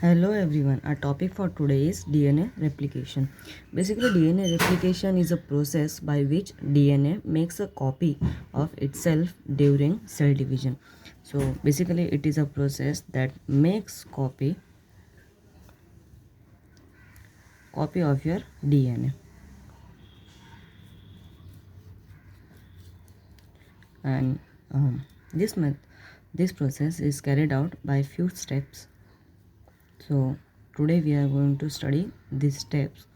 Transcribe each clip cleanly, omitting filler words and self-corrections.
Hello everyone, our topic for today is DNA replication. Basically, DNA replication is a process by which DNA makes a copy of itself during cell division. So basically, it is a process that makes copy of your DNA. And um, this this process is carried out by few steps. So today we are going to study these steps.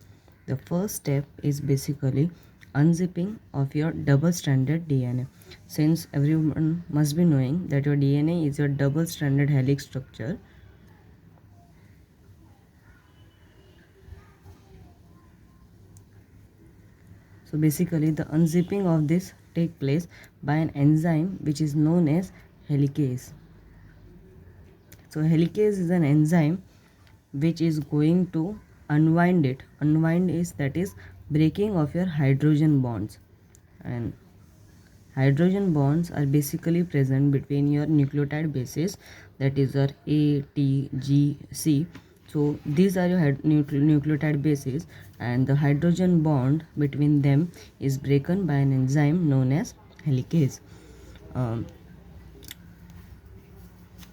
The first step is basically unzipping of your double-stranded DNA. Since everyone must be knowing that your DNA is your double-stranded helix structure, so basically the unzipping of this take place by an enzyme which is known as helicase. So helicase is an enzyme which is going to unwind it. Unwind is, that is, breaking of your hydrogen bonds, and hydrogen bonds are basically present between your nucleotide bases, that is your A, T, G, C. So these are your nucleotide bases, and the hydrogen bond between them is broken by an enzyme known as helicase. Um,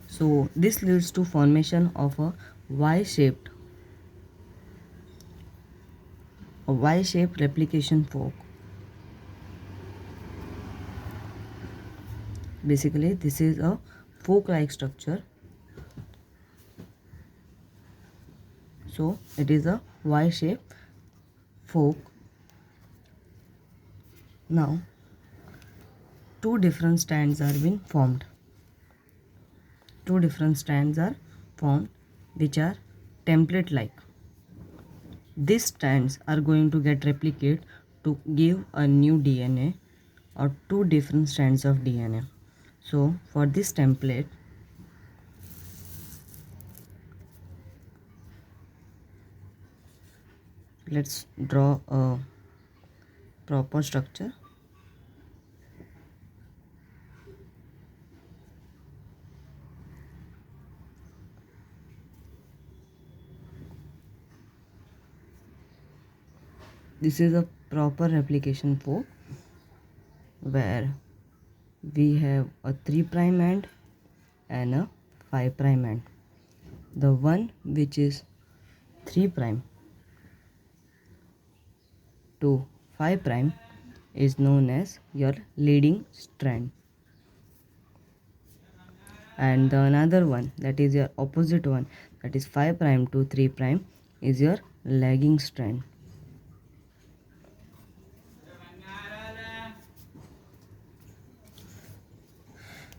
so this leads to formation of a Y-shaped replication fork. Basically, this is a fork-like structure. So it is a Y-shaped fork. Now, two different strands are being formed. Two different strands are formed which are template-like. These strands are going to get replicated to give a new DNA or two different strands of DNA. So for this template, let's draw a proper structure. This is a proper replication fork where we have a 3' end and a 5' end. The one which is 3' to 5' is known as your leading strand, and the another one, that is your opposite one, that is 5' to 3' is your lagging strand.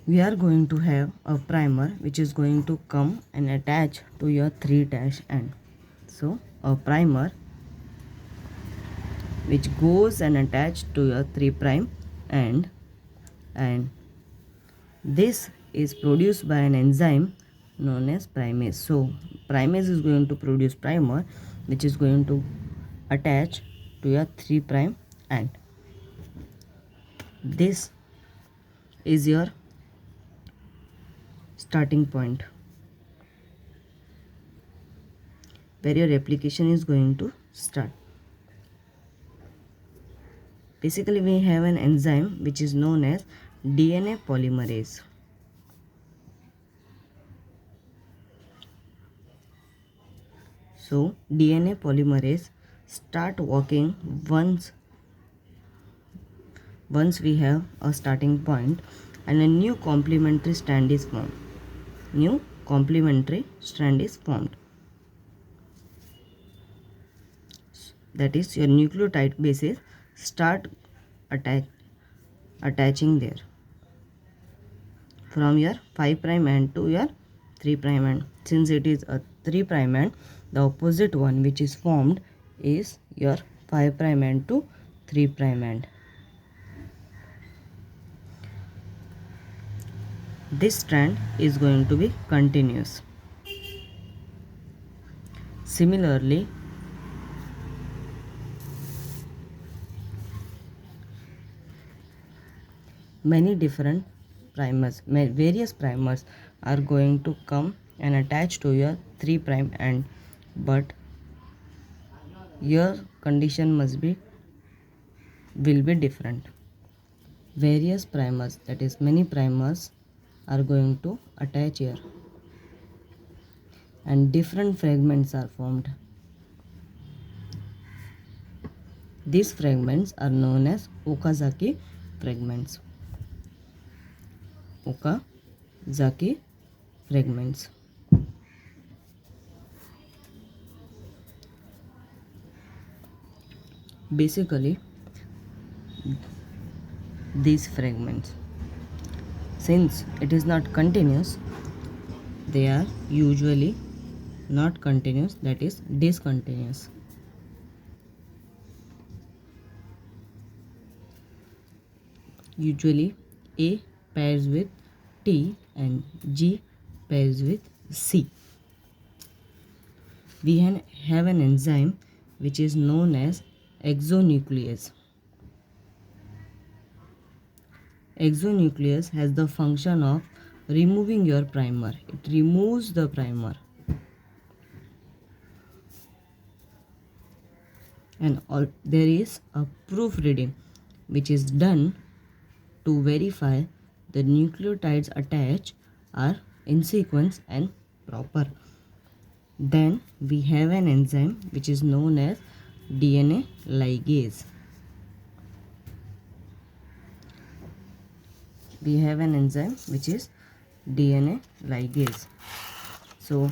We are going to have a primer which is going to come and attach to your 3' end. So a primer which goes and attach to your 3' end, and this is produced by an enzyme known as primase. So primase is going to produce primer which is going to attach to your 3' end. This is your starting point where your replication is going to start. Basically, we have an enzyme which is known as DNA polymerase. So DNA polymerase start working once we have a starting point and a new complementary strand is formed. New complementary strand is formed. That is, your nucleotide bases start attaching there from your 5' end to your 3' end. Since it is a 3' end, the opposite one which is formed is your 5' end to 3' end. This strand is going to be continuous. Similarly, many different various primers are going to come and attach to your 3' end, but your condition will be different. Various primers, that is many primers, are going to attach here and different fragments are formed. These fragments are known as Okazaki fragments. Okazaki fragments. Basically, these fragments, since it is not continuous, they are usually not continuous, that is discontinuous. Usually A pairs with T and G pairs with C. We have an enzyme which is known as exonuclease. Exonuclease has the function of removing your primer. It removes the primer. And there is a proofreading which is done to verify the nucleotides attached are in sequence and proper. Then we have an enzyme which is known as DNA ligase. We have an enzyme which is DNA ligase. So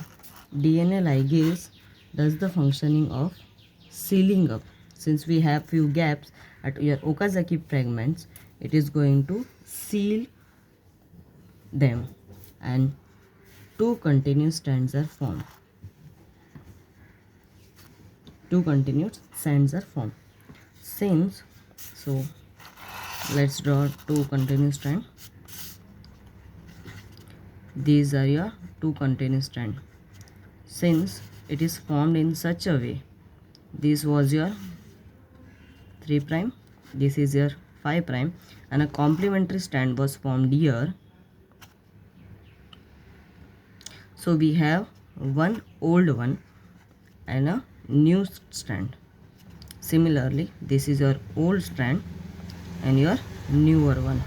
DNA ligase does the functioning of sealing up. Since we have few gaps at your Okazaki fragments, it is going to seal them and two continuous strands are formed. So let's draw two continuous strands. These are your two continuous strands. Since it is formed in such a way, this was your 3', this is your 5', and a complementary strand was formed here. So we have one old one and a new strand. Similarly, this is your old strand and your newer one.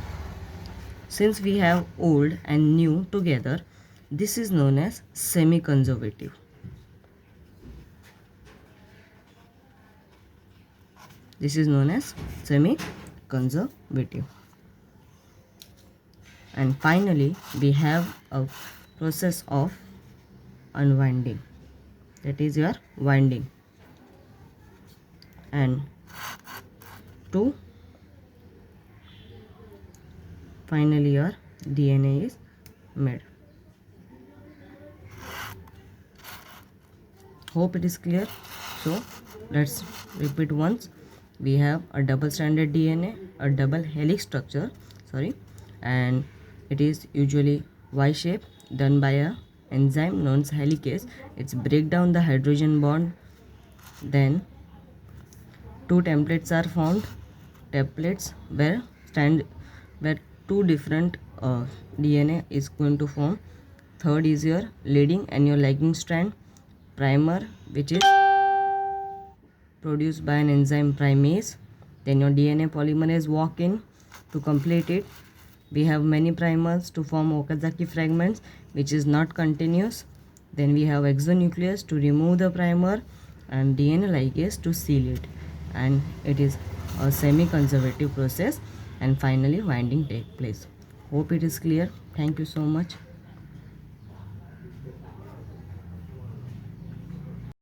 Since we have old and new together, this is known as semi-conservative. This is known as semi-conservative. And finally, we have a process of unwinding, that is your winding, and finally your DNA is made. Hope it is clear. So let's repeat once. We have a double stranded DNA, a double helix structure, and it is usually Y shape, done by a enzyme known as helicase. It's break down the hydrogen bond. Then two templates are formed. Templates where two different DNA is going to form. Third is your leading and your lagging strand. Primer, which is produced by an enzyme primase. Then your DNA polymerase walk in to complete it. We have many primers to form Okazaki fragments, which is not continuous. Then we have exonuclease to remove the primer and DNA ligase to seal it. And it is a semi-conservative process, and finally winding take place. Hope it is clear. Thank you so much.